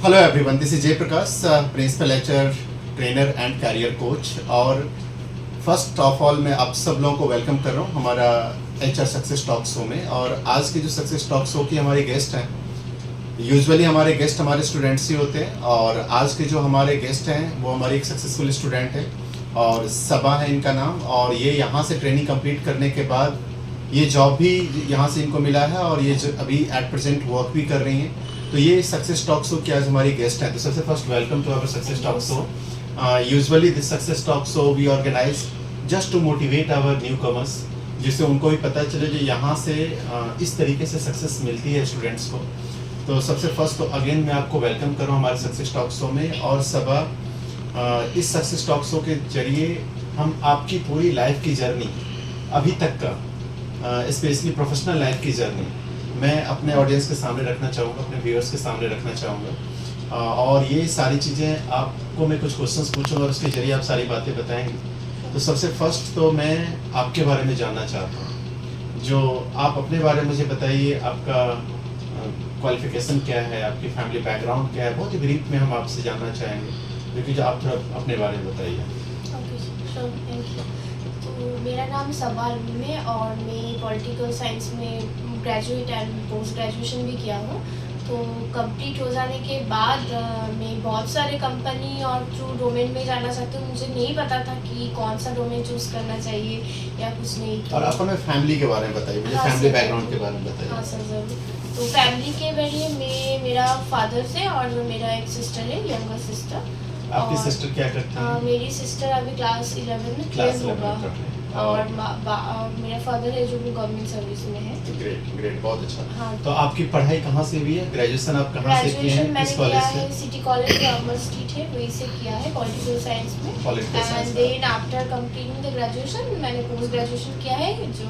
Hello everyone, this is Jay Prakash, principal lecture trainer and career coach. और first of all मैं आप सब लोगों को वेलकम कर रहा हूँ हमारा एचआर सक्सेस टॉक शो में। और आज के जो सक्सेस टॉक शो की हमारी गेस्ट हैं, यूजुअली हमारे गेस्ट हमारे स्टूडेंट्स ही होते हैं। और आज के जो हमारे गेस्ट हैं वो हमारी एक सक्सेसफुल स्टूडेंट है और सबा है इनका नाम। और ये यहाँ से ट्रेनिंग कंप्लीट करने के बाद ये जॉब भी यहाँ से इनको मिला है और ये अभी एट प्रेजेंट वर्क भी कर रही हैं। तो ये सक्सेस टॉक शो की आज हमारी गेस्ट हैं। तो सबसे first welcome to our success talk show. Usually this success talk show we organise just to motivate our newcomers, जिससे उनको भी पता चले जो यहाँ से इस तरीके से सक्सेस मिलती है स्टूडेंट्स को। तो सबसे फर्स्ट तो अगेन मैं आपको वेलकम कर रहा हूँ हमारे सक्सेस टॉक शो में। और सबा, इस सक्सेस टॉक शो के जरिए हम आपकी पूरी लाइफ की जर्नी अभी तक का, स्पेशली प्रोफेशनल लाइफ की जर्नी मैं अपने ऑडियंस के सामने रखना चाहूँगा, अपने व्यूअर्स के सामने रखना चाहूँगा। और ये सारी चीज़ें आपको मैं कुछ क्वेश्चंस पूछूंगा और उसके जरिए आप सारी बातें बताएंगे। तो सबसे फर्स्ट तो मैं आपके बारे में जानना चाहता हूँ, जो आप अपने बारे में मुझे बताइए। आपका क्वालिफिकेशन क्या है, आपकी फैमिली बैकग्राउंड क्या है, बहुत ही ब्रीफ में हम आपसे जानना चाहेंगे, क्योंकि जो आप थोड़ा अपने बारे में बताइए। तो मेरा नाम सबा है और मैं पॉलिटिकल साइंस में ग्रेजुएट एंड पोस्ट ग्रेजुएशन भी किया हूँ। तो कंप्लीट हो जाने के बाद मैं बहुत सारे कंपनी और थ्रू डोमेन में जाना चाहती हूँ। मुझे नहीं पता था कि कौन सा डोमेन चूज़ करना चाहिए या कुछ नहीं। और आप हमें फैमिली के बारे में बताइए, मुझे फैमिली बैकग्राउंड के बारे में बताइए। हाँ सर, ज़रूर। तो फैमिली के बारे में मेरा फादर से और मेरा एक सिस्टर है, यंगर सिस्टर। आपकी सिस्टर क्या करती है? मेरी सिस्टर अभी क्लास 11 में क्लास होगा। और मेरा फादर है जो भी गवर्नमेंट सर्विस में है। ग्रेट ग्रेट, बहुत अच्छा। हाँ। तो आपकी पढ़ाई कहाँ से हुई है? ग्रेजुएशन आप कहाँ से किए हैं, किस कॉलेज से? सिटी कॉलेज कॉमर्स स्ट्रीट है, वहीं से किया है पॉलिटिकल साइंस में। And then after completing the graduation मैंने पोस्ट ग्रेजुएशन किया है, जो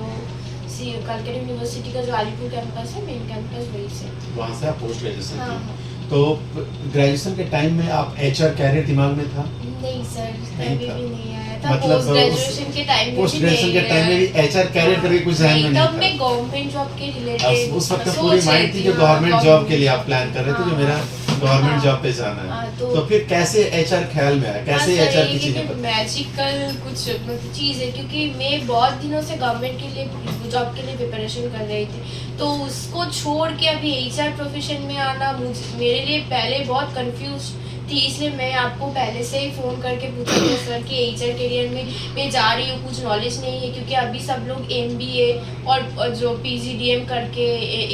कलकत्ता यूनिवर्सिटी का जो अलीपुर कैंपस है, मेन कैंपस, वहीं से। वहाँ से आप पोस्ट ग्रेजुएशन हाँ। किए। तो ग्रेजुएशन के टाइम में आप एचआर कैरियर दिमाग में था? नहीं सर, नहीं अभी था। भी नहीं आया था। मतलब पोस्ट ग्रेजुएशन के टाइम में पोस्ट ग्रेजुएशन के टाइम में भी एचआर कैरियर करके कुछ ध्यान में नहीं तब मैं गवर्नमेंट जॉब के रिलेटेड उस वक्त पूरी माइंड थी जो गवर्नमेंट जॉब के लिए आप प्लान कर रहे थे, जो मेरा गवर्नमेंट जॉब पे जाना है। तो फिर कैसे एचआर ख्याल में आया, कैसे एचआर की चीजें पता? मैजिकल कुछ चीज़ है, क्योंकि मैं बहुत दिनों से गवर्नमेंट के लिए जॉब के लिए प्रिपरेशन कर रही थी। तो उसको छोड़ के अभी एचआर प्रोफेशन में आना मेरे लिए पहले बहुत कंफ्यूज थी। इसलिए मैं आपको पहले से ही फ़ोन करके पूछा था सर कि एचआर करियर में मैं जा रही हूँ, कुछ नॉलेज नहीं है। क्योंकि अभी सब लोग एमबीए और जो पीजीडीएम करके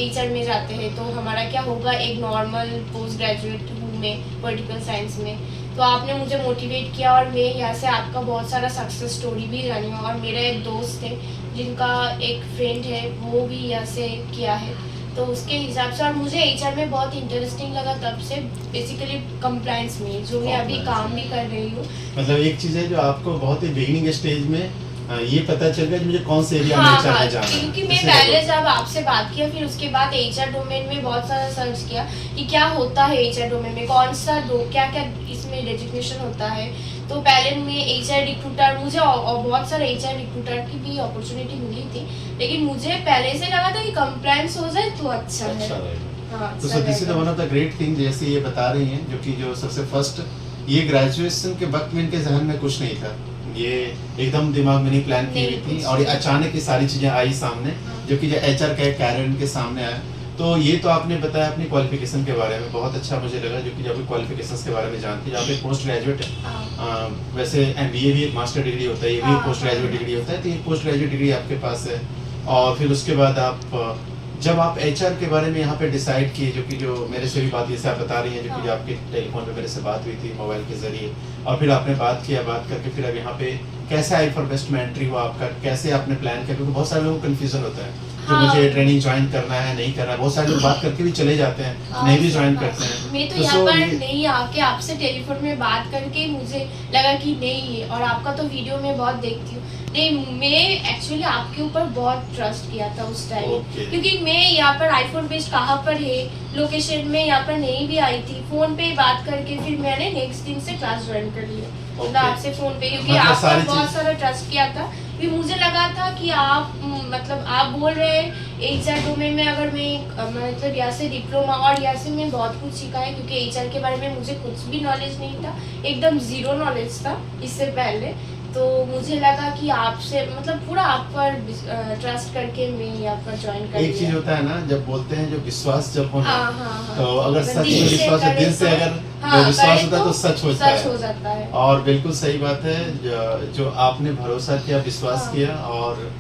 एचआर में जाते हैं, तो हमारा क्या होगा, एक नॉर्मल पोस्ट ग्रेजुएट हूँ मैं पॉलिटिकल साइंस में। तो आपने मुझे मोटिवेट किया और मैं यहाँ से आपका बहुत सारा सक्सेस स्टोरी भी जानी हूँ। और मेरा एक दोस्त है जिनका एक फ्रेंड है, वो भी यहाँ से किया है, तो उसके हिसाब से। और मुझे एचआर में बहुत इंटरेस्टिंग लगा तब से, बेसिकली कंप्लायंस में जो मैं अभी काम भी कर रही हूँ। मतलब एक चीज़ है जो आपको बहुत ही बिगिनिंग स्टेज में ये पता चल गया कि मुझे कौन से एरिया में एचआर में जाना है। क्योंकि मैं पहले जब आपसे बात किया, फिर उसके बाद एचआर डोमेन में बहुत सारा सर्च किया कि क्या होता है एचआर डोमेन में, कौन सा क्या क्या इसमें डेजिग्नेशन होता है। तो पहले मैं एचआर रिक्रूटर, मुझे बहुत सारे एचआर रिक्रूटर की भी अपॉर्चुनिटी मिली थी, लेकिन मुझे पहले से लगा था कि कंप्लायंस हो जाए तो अच्छा है। हाँ, तो this is one of the great thing, जैसे ये बता रही हैं, जो सबसे फर्स्ट ये ग्रेजुएशन के वक्त में इनके जहन में कुछ नहीं था, ये एकदम दिमाग में नहीं प्लान की हुई थी, और ये अचानक ये सारी चीज़ें आई सामने, जो कि एचआर का कैरियर इनके सामने आया। तो ये तो आपने बताया अपनी क्वालिफिकेशन के बारे में, बहुत अच्छा मुझे लगा, जो कि जब क्वालिफिकेशंस के बारे में जानती है। आप एक पोस्ट ग्रेजुएट है, वैसे एमबीए भी एक मास्टर डिग्री होता है, ये भी एक पोस्ट ग्रेजुएट डिग्री होता है। तो ये पोस्ट ग्रेजुएट डिग्री आपके पास है। और फिर उसके बाद आप जब आप एचआर के बारे में यहाँ पे डिसाइड किए, जो मेरे से भी बात जैसे आप बता रही हैं, जो कि आपके टेलीफोन पे मेरे से बात हुई थी मोबाइल के जरिए, और फिर आपने बात करके फिर अब यहाँ पे कैसे आई फॉर बेस्ट में एंट्री हुआ आपका, कैसे आपने प्लान किया? क्योंकि बहुत सारे लोगों को कन्फ्यूजन होता है कि मुझे ट्रेनिंग ज्वाइन करना है, नहीं करना है। बहुत सारे लोग बात करके भी चले जाते हैं, नहीं भी ज्वाइन करते हैं। मैं तो यहाँ पर नहीं आके आपसे टेलीफोन में बात करके मुझे लगा कि नहीं है, और आपका तो वीडियो में बहुत देखती हूँ। नहीं, मैं एक्चुअली आपके ऊपर बहुत ट्रस्ट किया था उस टाइम, क्योंकि मैं यहाँ पर आईफोन बेस्ड कहाँ पर है लोकेशन में यहाँ पर नहीं भी आई थी। फोन पे बात करके फिर मैंने नेक्स्ट दिन से क्लास ज्वाइन कर लिया, आपसे फोन पे, क्योंकि आपका बहुत सारा ट्रस्ट किया था। फिर मुझे लगा था कि आप मतलब आप बोल रहे हैं एचआर डोमेन में, अगर मतलब यहाँ से डिप्लोमा और यहाँ से मैं बहुत कुछ सीखा है, क्योंकि एचआर के बारे में मुझे कुछ भी नॉलेज नहीं था, एकदम ज़ीरो नॉलेज था इससे पहले। तो मुझे लगा कि आपसे मतलब पूरा आप पर ट्रस्ट करके मैं यहाँ पर ज्वाइन कर एक चीज लिया। होता है ना, जब बोलते हैं जो विश्वास जब होना, हाँ। तो अगर सच दिल में से विश्वास है, करे दिल से तो- अगर हाँ, विश्वास करे होता है तो सच होता सच हो है। जाता है। और बिल्कुल सही बात है, जो आपने भरोसा किया, विश्वास हाँ। किया, और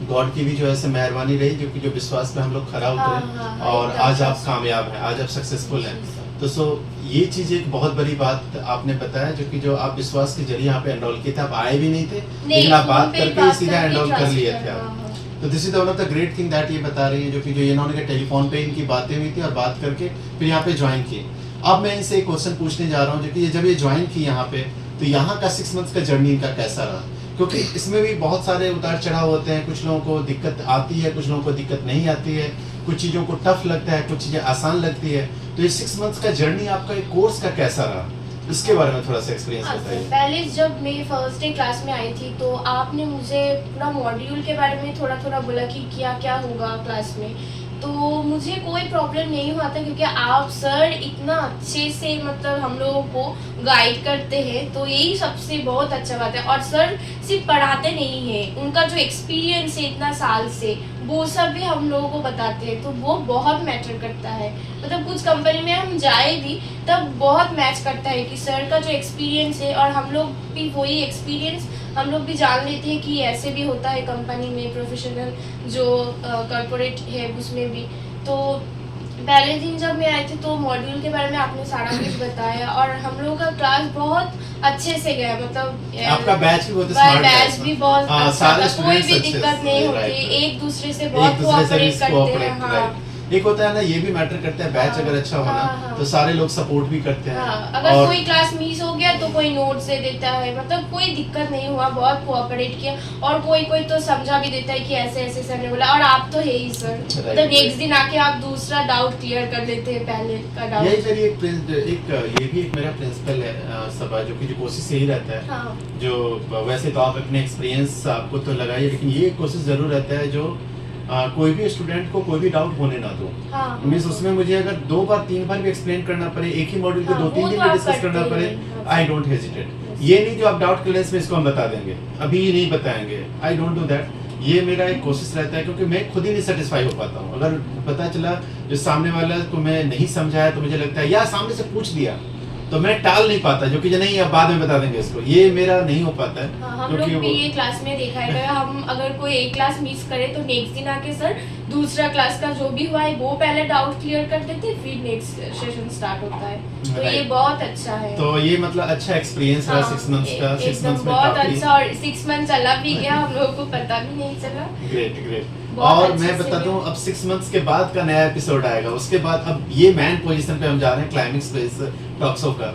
गॉड की भी जो ऐसे मेहरबानी रही, जो कि जो विश्वास पे हम लोग खरा उतरे, हाँ, और एकदम आज आप सच। कामयाब हैं, आज आप सक्सेसफुल हैं। जी, सर। तो ये चीज एक बहुत बड़ी बात आपने बताया, जो कि जो आप विश्वास के जरिए यहाँ पे एनरोल किए थे, आप आए भी नहीं थे, लेकिन आप फोन बात पे करके सीधा करके एनरोल कर ट्रस्ट लिए कर- थे आप। हाँ। तो this is one of the great thing that ये बता रही है, जो कि जो इन्होंने के टेलीफोन पे इनकी बातें हुई थी और बात करके फिर यहाँ पे ज्वाइन किए। अब मैं इनसे एक क्वेश्चन पूछने जा रहा हूँ, जो कि जब ये ज्वाइन की यहाँ पे, तो यहाँ का 6 मंथ्स का जर्नी इनका कैसा रहा? क्योंकि इसमें भी बहुत सारे उतार चढ़ाव होते हैं, कुछ लोगों को दिक्कत आती है, कुछ लोगों को दिक्कत नहीं आती है, कुछ चीज़ों को टफ लगता है, कुछ चीज़ें आसान लगती है। तो ये 6 मंथ्स का जर्नी आपका एक कोर्स का कैसा रहा, इसके बारे में थोड़ा सा एक्सपीरियंस हाँ सर, बताइए। पहले जब मैं फर्स्ट डे क्लास में आई थी तो आपने मुझे पूरा मॉड्यूल के बारे में थोड़ा थोड़ा बोला कि क्या क्या होगा क्लास में। तो मुझे कोई प्रॉब्लम नहीं हुआ था, क्योंकि आप सर इतना अच्छे से मतलब हम लोगों को गाइड करते हैं, तो यही सबसे बहुत अच्छा बात है। और सर सिर्फ पढ़ाते नहीं हैं, उनका जो एक्सपीरियंस है इतना साल से, वो सब भी हम लोगों को बताते हैं, तो वो बहुत मैटर करता है। मतलब कुछ कंपनी में हम जाए भी तब बहुत मैच करता है कि सर का जो एक्सपीरियंस है, और हम लोग भी वही एक्सपीरियंस हम लोग भी जान लेते हैं कि ऐसे भी होता है कंपनी में, प्रोफेशनल जो कॉर्पोरेट है उसमें भी। तो पहले दिन जब मैं आई थी तो मॉड्यूल के बारे में आपने सारा कुछ बताया, और हम लोगों का क्लास बहुत अच्छे से गया, मतलब आपका बैच भी बहुत स्मार्ट बैच भी बहुत हाँ, अच्छा सारे था, कोई students भी अच्छे दिक्कत से, नहीं right, होती, right. एक दूसरे से एक बहुत दूसरे से भी कोऑपरेट करते हैं। हाँ राइट। एक होता है ना, ये भी मैटर करता है, बैच हाँ, अगर अच्छा होना हाँ। तो सारे लोग सपोर्ट भी करते हैं। हाँ, अगर और कोई क्लास मिस हो गया तो कोई नोट्स दे देता है, मतलब कोई दिक्कत नहीं हुआ, बहुत कोऑपरेट किया। और कोई कोई तो समझा भी देता है कि ऐसे ऐसे सर ने बोला, और आप तो है ही सर, Right, मतलब right. नेक्स्ट दिन आके आप दूसरा डाउट क्लियर कर लेते हैं पहले का यही डाउट। मेरी ये भी एक मेरा प्रिंसिपल है सबा, जो कि जो कोशिश यही रहता है, हाँ जो वैसे तो आप अपने एक्सपीरियंस आपको तो लगाइए, लेकिन ये कोशिश जरूर रहता है जो कोई भी स्टूडेंट को कोई भी डाउट होने ना दो। हाँ मीन्स उसमें मुझे अगर 2 बार 3 बार भी एक्सप्लेन करना पड़े, एक ही मॉड्यूल को हाँ, 2-3 वो दिन तो में आप डिस्कस करना करते पड़े, हैं। I don't hesitate. ये नहीं जो आप डाउट क्लियरेंस में इसको हम बता देंगे, अभी ही नहीं बताएंगे, आई डोंट डू दैट। ये मेरा एक कोशिश रहता है, क्योंकि मैं खुद ही नहीं सेटिस्फाई हो पाता हूँ। अगर पता चला जो सामने वाला को मैं नहीं समझाया, तो मुझे लगता है या सामने से पूछ लिया तो मैं टाल नहीं पाता, जो कि नहीं अब बाद में बता देंगे इसको, ये मेरा नहीं हो पाता है। हाँ, हम लोग भी ये क्लास में देखा है, हम अगर कोई एक क्लास मिस करे तो नेक्स्ट दिन आके सर दूसरा क्लास का जो भी हुआ है वो पहले डाउट क्लियर कर देते, फिर नेक्स्ट सेशन स्टार्ट होता है, तो ये Right. बहुत अच्छा है। तो ये मतलब अच्छा एक्सपीरियंस रहा हाँ, 6 मंथ्स का। 6 एकदम मंथ्स में बहुत काफी अच्छा, और 6 मंथ चला भी गया, हम लोगों को पता भी नहीं चला। Great great. बहुत और अच्छे मैं से बता दूं, गया। अब 6 मंथ्स के बाद का नया एपिसोड आएगा, उसके बाद अब ये मैन पोजीशन पे हम जा रहे हैं क्लाइमेक्स पे इस टॉक शो का।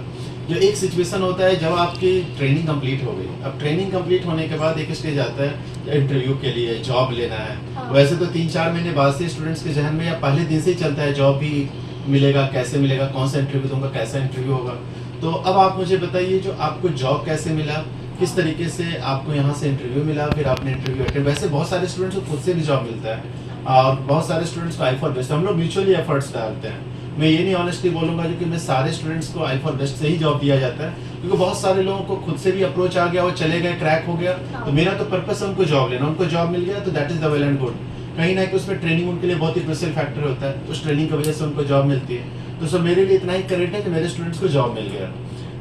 जो एक सिचुएशन होता है जब आपकी ट्रेनिंग कंप्लीट हो गई, अब ट्रेनिंग कंप्लीट होने के बाद एक स्टेज आता है इंटरव्यू के लिए, जॉब लेना है। हाँ। वैसे तो 3-4 महीने बाद से स्टूडेंट्स के जहन में या पहले दिन से ही चलता है जॉब भी मिलेगा, कैसे मिलेगा, कौन सा इंटरव्यू दूंगा, कैसा इंटरव्यू होगा। तो अब आप मुझे बताइए, जो आपको जॉब कैसे मिला, किस तरीके से आपको यहाँ से इंटरव्यू मिला, फिर आपने इंटरव्यू अटेंड। वैसे बहुत सारे स्टूडेंट्स को खुद से भी जॉब मिलता है, और बहुत सारे स्टूडेंट्स को आई फॉर बेस्ट, हम लोग म्यूचुअली एफर्ट्स डालते हैं। मैं ये नहीं ऑनेस्टली बोलूंगा जो कि मैं सारे स्टूडेंट्स को आई फॉर बेस्ट से ही जॉब दिया जाता है, क्योंकि बहुत सारे लोगों को खुद से भी अप्रोच आ गया, वो चले गए, क्रैक हो गया। तो मेरा तो पर्पस है उनको जॉब लेना, उनको जॉब मिल गया तो that is the well and good. कहीं ना कहीं उसमें ट्रेनिंग उनके लिए बहुत ही क्रूशियल फैक्टर होता है, उस ट्रेनिंग की वजह से उनको जॉब मिलती है। तो सर मेरे लिए इतना ही करेक्ट है कि मेरे स्टूडेंट्स को जॉब मिल गया।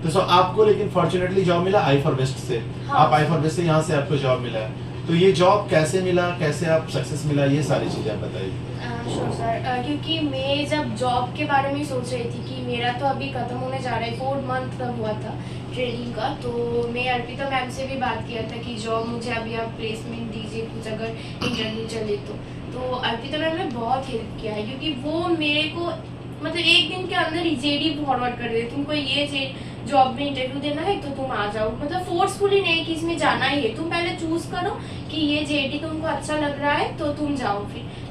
तो सर आपको लेकिन फॉर्चुनेटली जॉब मिला आई फॉर बेस्ट से। हाँ। आप आई फॉर बेस्ट से यहाँ से आपको जॉब मिला है, तो ये जॉब कैसे मिला, कैसे आप सक्सेस मिला, ये सारी चीजें आप बताइए। श्योर सर, क्योंकि मैं जब जॉब के बारे में सोच रही थी कि मेरा तो अभी खत्म होने जा रहा है, 4 मंथ का हुआ था ट्रेनिंग का, तो मैं अर्पिता मैम से भी बात किया था कि जॉब मुझे अभी आप प्लेसमेंट दीजिए, कुछ अगर इंटरव्यू चले तो अर्पिता मैम ने बहुत हेल्प किया है, क्योंकि वो मेरे को मतलब एक दिन के अंदर ही जेडी फॉरवर्ड कर देते, तुमको ये जॉब में इंटरव्यू देना है तो तुम आ जाओ, मतलब फोर्सफुली नहीं कि इसमें जाना ही है, तुम पहले चूज करो कि ये जेडी तुमको अच्छा लग रहा है तो तुम जाओ।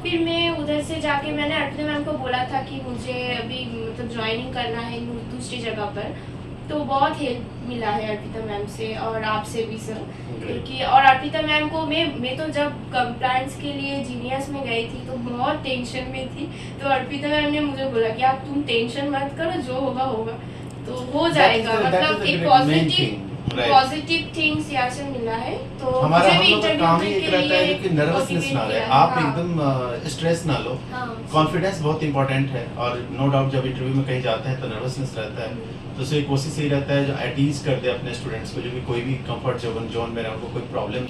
फिर मैं उधर से जाके मैंने अर्पिता मैम को बोला था कि मुझे अभी मतलब ज्वाइनिंग करना है दूसरी जगह पर, तो बहुत हेल्प मिला है अर्पिता मैम से और आपसे भी सर, Great. क्योंकि और अर्पिता मैम को मैं तो जब कंप्लायंस के लिए जीनियस में गई थी तो बहुत टेंशन में थी, तो अर्पिता मैम ने मुझे बोला कि आप तुम टेंशन मत करो, जो होगा होगा, तो हो जाएगा। मतलब एक पॉजिटिव थिंग्स यहाँ से मिला है। तो हमारा मुझे हम भी लोग का इंटरव्यू काम ही के एक रहता है लिए कि नर्वसनेस ना रहे, आप हाँ। एकदम स्ट्रेस ना लो। हाँ। कॉन्फिडेंस बहुत इंपॉर्टेंट है और नो डाउट जब इंटरव्यू में कहीं जाते हैं तो नर्वसनेस रहता है, तो उससे कोशिश यही रहता है जो एट ईज कर दे अपने स्टूडेंट्स को, जो भी कोई भी कंफर्ट जोन में रहे, उनको कोई प्रॉब्लम।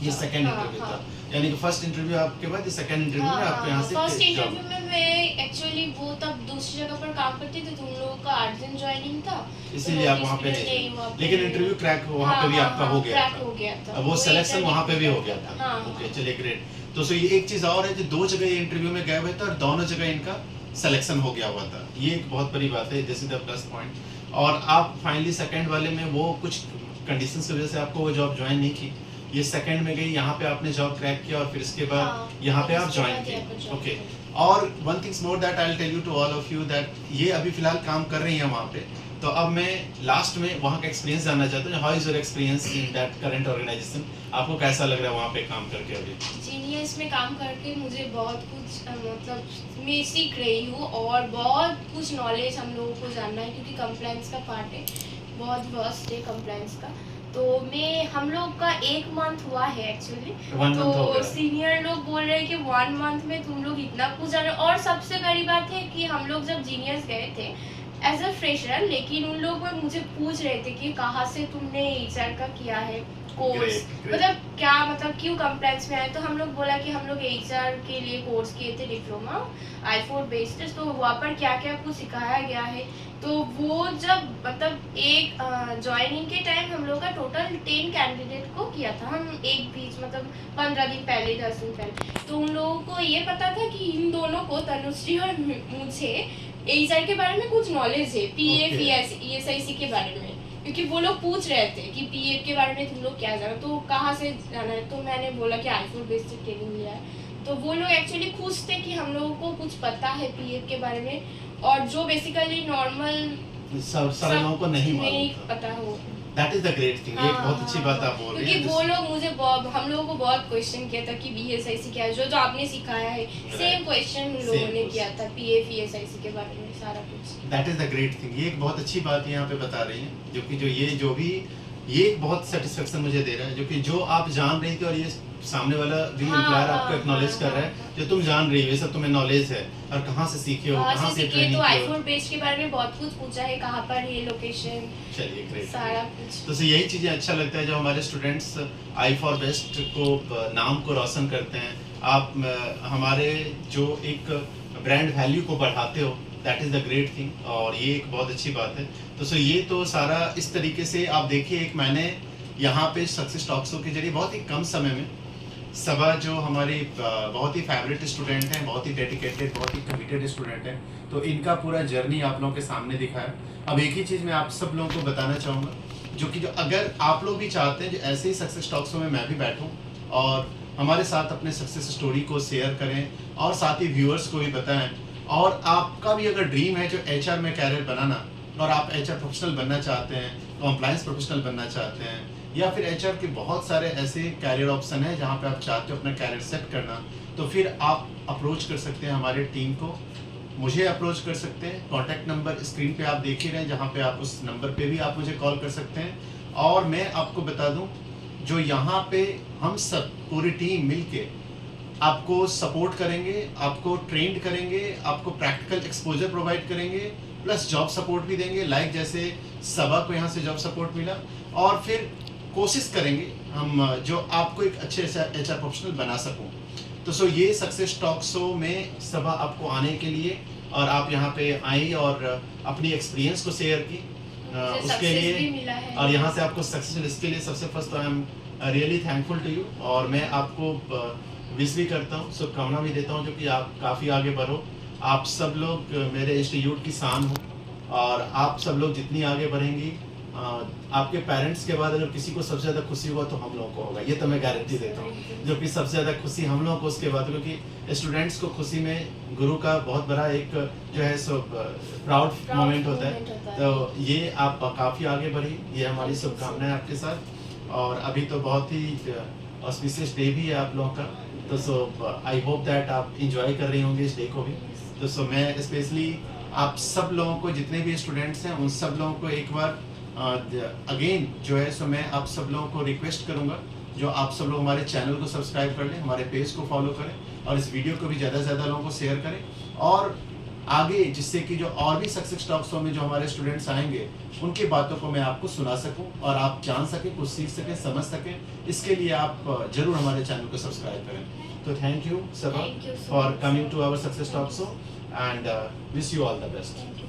ये सेकंड इंटरव्यू था, यानी कि फर्स्ट इंटरव्यू आपके बाद ये सेकंड इंटरव्यू में आपको यहाँ से फर्स्ट job- इंटरव्यू में मैं एक्चुअली वो तब दूसरी जगह पर काम करती थी, तो उन लोगों का अर्जेंट ज्वाइनिंग था, इसीलिए आप वहाँ पे नहीं, लेकिन इंटरव्यू क्रैक वहाँ पे भी आपका हो गया क्रैक हो गया था, था, वो सिलेक्शन वहाँ पे भी हो गया था। हाँ। ओके, चलिए ग्रेट। तो सो ये एक चीज और है, जो 2 जगह ये इंटरव्यू में गए हुए थे और दोनों जगह इनका सिलेक्शन हो गया हुआ था, ये एक बहुत बड़ी बात है, this is the plus point. और आप फाइनली सेकंड वाले में वो कुछ कंडीशंस की वजह से आपको वो जॉब ज्वाइन नहीं की, ये सेकंड में गई, यहाँ पे आपने जॉब क्रैक किया और फिर इसके बाद यहाँ पे आप ज्वाइन किए। ओके, और one things more that I will tell you to all of you that ये अभी फिलहाल काम कर रही हैं वहाँ पे, तो अब मैं लास्ट में वहाँ का एक्सपीरियंस जानना चाहता हूँ। How is your experience in that current organisation, आपको कैसा लग रहा है वहाँ पे काम करके अभी? जीनियस में काम करके मुझे बहुत कुछ मतलब मैं सीख रही हूँ और बहुत कुछ नॉलेज हम लोगों को जानना है, क्योंकि कंप्लायंस का पार्ट है, बहुत वर्स्ट है कंप्लायंस का। तो मैं हम लोग का 1 मंथ हुआ है एक्चुअली, तो सीनियर लोग बोल रहे हैं कि 1 मंथ में तुम लोग इतना कुछ जान रहे हो। और सबसे बड़ी बात है कि हम लोग जब जीनियस गए थे एज अ फ्रेशर, लेकिन उन लोग मुझे पूछ रहे थे कि कहाँ से तुमने एचआर का किया है कोर्स, मतलब क्या, मतलब क्यों कंप्लायंस में आए, तो हम लोग बोला कि हम लोग एचआर के लिए कोर्स किए थे डिप्लोमा I4 बेस्ड, तो वहाँ पर क्या क्या कुछ सिखाया गया है। तो वो जब मतलब एक ज्वाइनिंग के टाइम हम लोग का टोटल 10 कैंडिडेट को किया था, हम एक बीच मतलब 15 दिन पहले 10 दिन पहले, तो उन लोगों को ये पता था कि इन दोनों को, तनुश्री और मुझे, एचआर के बारे में कुछ नॉलेज है, पीएफ ईएसआईसी के बारे में, क्योंकि वो लोग पूछ रहे थे कि पीएफ के बारे में तुम लोग क्या जानो, तो कहाँ से जाना है, तो मैंने बोला कि I4 बेस्ड ट्रेनिंग लिया है। तो वो लोग एक्चुअली खुश थे कि हम लोगों को कुछ पता है पीएफ के बारे में, और जो बेसिकली नॉर्मल सारे लोगों को नहीं पता हो। That is the great thing, ये एक बहुत अच्छी बात आप बोल रही हैं, क्योंकि वो लोग मुझे हम लोगों को बहुत क्वेश्चन किया था कि बीएसआईसी क्या है, जो आपने सिखाया है सेम क्वेश्चन उन लोगों ने किया था पीएफ ईएसआईसी के बारे में सारा कुछ। That is the great thing, ये एक बहुत अच्छी बात यहाँ पे बता रही हैं, जो भी ये एक बहुत सेटिस्फेक्शन मुझे दे रहा है, जो कि जो आप जान रही थी और ये सामने वाला जो एम्प्लॉयर आपको एक्नॉलेज कर रहा है, जो तुम जान रही हो ये सब तुम्हें नॉलेज है, और कहाँ से सीखे हो, कहाँ से ट्रेनिंग तो की हो। I4 बेस्ड के बारे में बहुत कुछ पूछा है, कहाँ पर है लोकेशन, चलिए ग्रेट, सारा कुछ। तो यही चीजें अच्छा लगता है जब हमारे स्टूडेंट्स I4 बेस्ट को नाम को रोशन करते हैं, आप हमारे जो एक ब्रांड वैल्यू को बढ़ाते हो, that is the great thing, और ये एक बहुत अच्छी बात है। तो ये तो सारा इस तरीके से आप देखिए, एक मैंने यहाँ पे सक्सेस टॉक शो के जरिए बहुत ही कम समय में सबा जो हमारी बहुत ही फेवरेट स्टूडेंट हैं, बहुत ही डेडिकेटेड, बहुत ही कमिटेड स्टूडेंट हैं, तो इनका पूरा जर्नी आप लोगों के सामने दिखाया। अब एक ही चीज़ मैं आप सब लोगों को बताना चाहूँगा, जो अगर आप लोग भी चाहते हैं जो ऐसे ही सक्सेस टॉक शो में मैं भी बैठूँ और हमारे साथ अपने सक्सेस स्टोरी को शेयर करें और साथ ही व्यूअर्स को भी बताएं, और आपका भी अगर ड्रीम है जो एचआर में कैरियर बनाना, और आप एचआर प्रोफेशनल बनना चाहते हैं, कंप्लायंस प्रोफेशनल बनना चाहते हैं, या फिर एचआर के बहुत सारे ऐसे कैरियर ऑप्शन हैं जहां पे आप चाहते हो अपना कैरियर सेट करना, तो फिर आप अप्रोच कर सकते हैं हमारे टीम को, मुझे अप्रोच कर सकते हैं। कॉन्टैक्ट नंबर स्क्रीन पे आप देख ही रहे हैं, जहाँ पे आप उस नंबर पे भी आप मुझे कॉल कर सकते हैं। और मैं आपको बता दूं, जो यहाँ पे हम सब पूरी टीम मिलके आपको सपोर्ट करेंगे, आपको ट्रेंड करेंगे, आपको प्रैक्टिकल एक्सपोजर प्रोवाइड करेंगे, प्लस जॉब सपोर्ट भी देंगे, लाइक जैसे सबा को यहाँ से जॉब सपोर्ट मिला, और फिर कोशिश करेंगे हम जो आपको एक अच्छे एचआर प्रोफेशनल बना सकूं। तो ये सक्सेस टॉक शो में सबा आपको आने के लिए, और आप यहाँ पे आई और अपनी एक्सपीरियंस को शेयर की, उसके लिए, और यहाँ से आपको सक्सेस, इसके लिए सबसे first I am really thankful to you, और मैं आपको विश भी करता हूँ, शुभकामना भी देता हूँ, जो कि आप काफ़ी आगे बढ़ो। आप सब लोग मेरे इंस्टीट्यूट की शान हो, और आप सब लोग जितनी आगे बढ़ेंगी आपके पेरेंट्स के बाद अगर किसी को सबसे ज़्यादा खुशी होगा तो हम लोगों को होगा, ये तो मैं गारंटी देता हूँ। जो कि सबसे ज़्यादा खुशी हम लोगों को उसके बाद, क्योंकि स्टूडेंट्स को खुशी में गुरु का बहुत बड़ा एक जो है सो प्राउड मोमेंट होता है। तो ये आप काफ़ी आगे बढ़ी, ये हमारी शुभकामनाएं आपके साथ। और अभी तो बहुत ही ऑस्पिशियस डे भी है आप लोगों का, तो सो आई होप दैट आप इंजॉय कर रही होंगे इस डे को भी। तो सो मैं स्पेशली आप सब लोगों को, जितने भी स्टूडेंट्स हैं उन सब लोगों को एक बार अगेन जो है सो मैं आप सब लोगों को रिक्वेस्ट करूंगा, जो आप सब लोग हमारे चैनल को सब्सक्राइब कर लें, हमारे पेज को फॉलो करें और इस वीडियो को भी ज़्यादा से ज़्यादा लोगों को शेयर करें। और आगे जिससे कि जो और भी सक्सेस टॉक शो में जो हमारे स्टूडेंट्स आएंगे उनकी बातों को मैं आपको सुना सकूं और आप जान सकें, कुछ सीख सकें, समझ सकें। इसके लिए आप जरूर हमारे चैनल को सब्सक्राइब करें। तो thank you Saba Thank you so for much, coming sir. To our success talk show and wish you all the best.